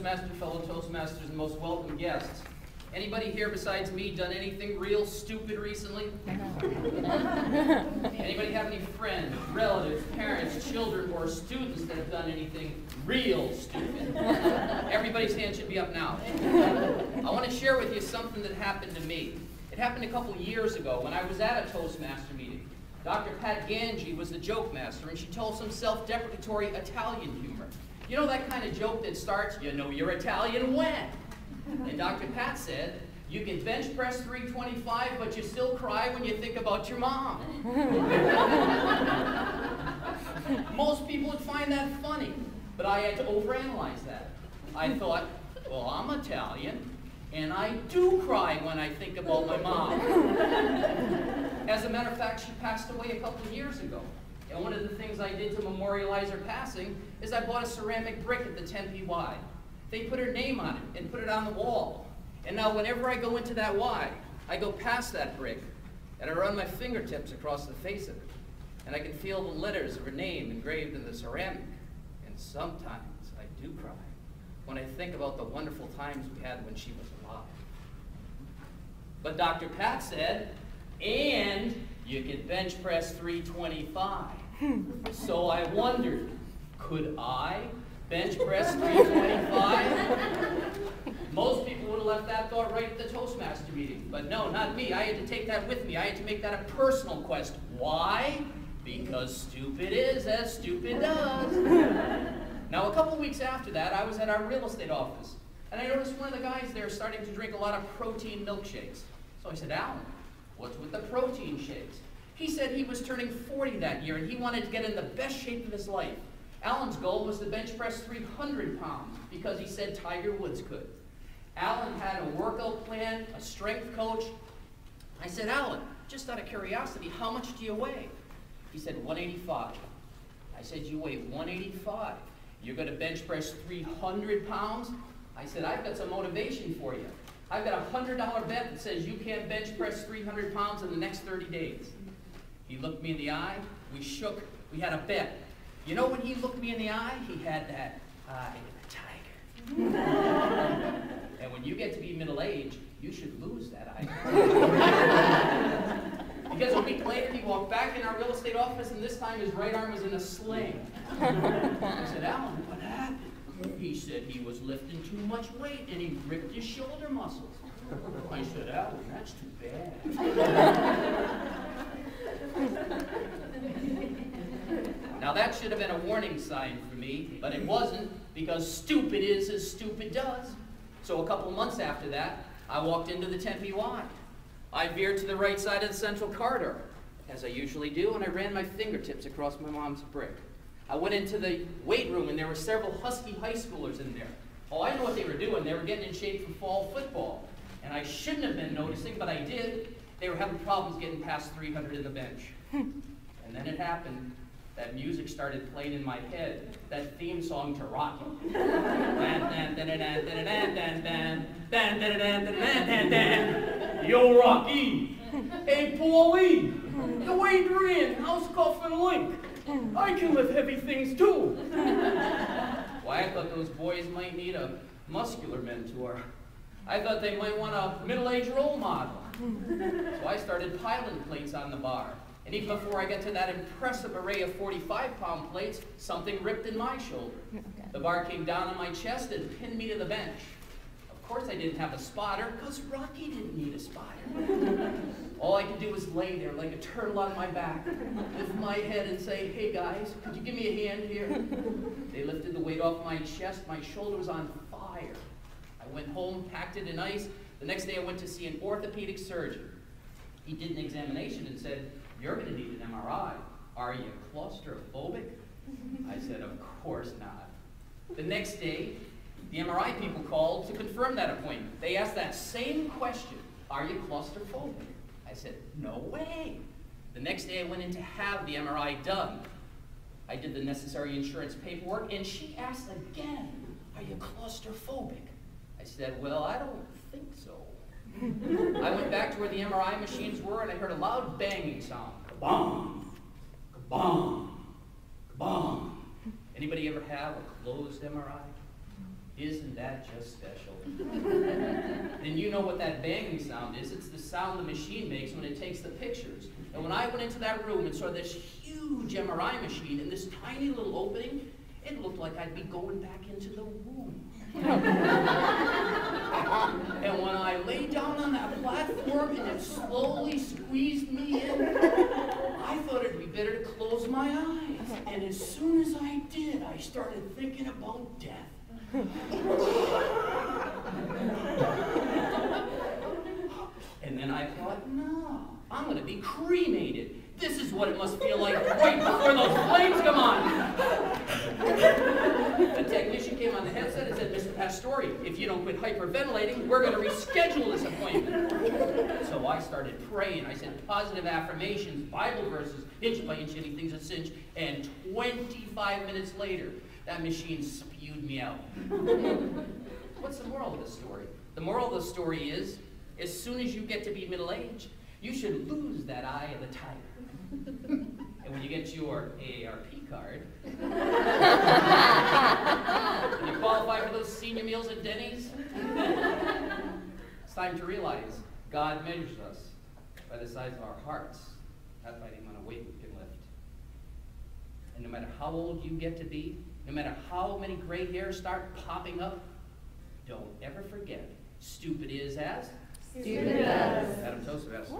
Toastmaster, fellow Toastmasters, and most welcome guests. Anybody here besides me done anything real stupid recently? Anybody have any friends, relatives, parents, children, or students that have done anything real stupid? Everybody's hand should be up now. I want to share with you something that happened to me. It happened a couple years ago when I was at a Toastmaster meeting. Dr. Pat Ganji was the joke master, and she told some self-deprecatory Italian humor. You know that kind of joke that starts, you know you're Italian when? And Dr. Pat said, you can bench press 325, but you still cry when you think about your mom. Most people would find that funny, but I had to overanalyze that. I thought, well, I'm Italian, and I do cry when I think about my mom. As a matter of fact, she passed away a couple of years ago. And one of the things I did to memorialize her passing is I bought a ceramic brick at the Tempe Y. They put her name on it and put it on the wall. And now whenever I go into that Y, I go past that brick and I run my fingertips across the face of it. And I can feel the letters of her name engraved in the ceramic. And sometimes I do cry when I think about the wonderful times we had when she was alive. But Dr. Pat said, and you can bench press 325. So I wondered, could I bench press 325? Most people would have left that thought right at the Toastmaster meeting. But no, not me. I had to take that with me. I had to make that a personal quest. Why? Because stupid is as stupid does. Now, a couple weeks after that, I was at our real estate office. And I noticed one of the guys there starting to drink a lot of protein milkshakes. So I said, Alan, what's with the protein shakes? He said he was turning 40 that year and he wanted to get in the best shape of his life. Alan's goal was to bench press 300 pounds because he said Tiger Woods could. Alan had a workout plan, a strength coach. I said, Alan, just out of curiosity, how much do you weigh? He said 185. I said, you weigh 185. You're going to bench press 300 pounds? I said, I've got some motivation for you. I've got a $100 bet that says you can't bench press 300 pounds in the next 30 days. He looked me in the eye. We shook. We had a bet. You know when he looked me in the eye? He had that eye of a tiger. And when you get to be middle-aged, you should lose that eye. Because a week later, he walked back in our real estate office, and this time his right arm was in a sling. I said, Alan, what happened? He said he was lifting too much weight, and he ripped his shoulder muscles. I said, Alan, that's too bad. Now that should have been a warning sign for me, but it wasn't, because stupid is as stupid does. So a couple months after that, I walked into the Tempe Y. I veered to the right side of the central corridor, as I usually do, and I ran my fingertips across my mom's brick. I went into the weight room, and there were several husky high schoolers in there. Oh, I know what they were doing. They were getting in shape for fall football. And I shouldn't have been noticing, but I did. They were having problems getting past 300 in the bench. And then it happened. That music started playing in my head. That theme song to Rocky. Yo, Rocky. Hey, Paulie. Yo, Adrian. How's Cuff and Link? I can lift heavy things too. Why, I thought those boys might need a muscular mentor. I thought they might want a middle-aged role model. So I started piling plates on the bar. And even before I got to that impressive array of 45-pound plates, something ripped in my shoulder. The bar came down on my chest and pinned me to the bench. Of course I didn't have a spotter, because Rocky didn't need a spotter. All I could do was lay there like a turtle on my back, lift my head and say, hey guys, could you give me a hand here? They lifted the weight off my chest. My shoulder was on fire. I went home, packed it in ice. The next day I went to see an orthopedic surgeon. He did an examination and said, you're going to need an MRI. Are you claustrophobic? I said, of course not. The next day, the MRI people called to confirm that appointment. They asked that same question, are you claustrophobic? I said, no way. The next day I went in to have the MRI done. I did the necessary insurance paperwork, and she asked again, are you claustrophobic? I said, well, I don't think so. I went back to where the MRI machines were, and I heard a loud banging sound. Kabong, kabong, kabong. Anybody ever have a closed MRI? Isn't that just special? And you know what that banging sound is. It's the sound the machine makes when it takes the pictures. And when I went into that room and saw this huge MRI machine in this tiny little opening, it looked like I'd be going back into the womb. And when I lay down on that platform and it slowly squeezed me in, I thought it'd be better to close my eyes. And as soon as I did, I started thinking about death. And then I thought, no, I'm going to be cremated. This is what it must feel like right before those flames come on. The technician came on the headset and said, Mr. Pastore, if you don't quit hyperventilating, we're going to reschedule this appointment. So I started praying. I said positive affirmations, Bible verses, inch by inch, anything's a cinch, and 25 minutes later, that machine spewed me out. What's the moral of the story? The moral of the story is, as soon as you get to be middle-aged, you should lose that eye of the tiger. And when you get your AARP card, and you qualify for those senior meals at Denny's, it's time to realize God measures us by the size of our hearts, not by the amount of weight we can lift. And no matter how old you get to be, no matter how many gray hairs start popping up, don't ever forget, stupid is as... Stupid as. Adam Toastmasters.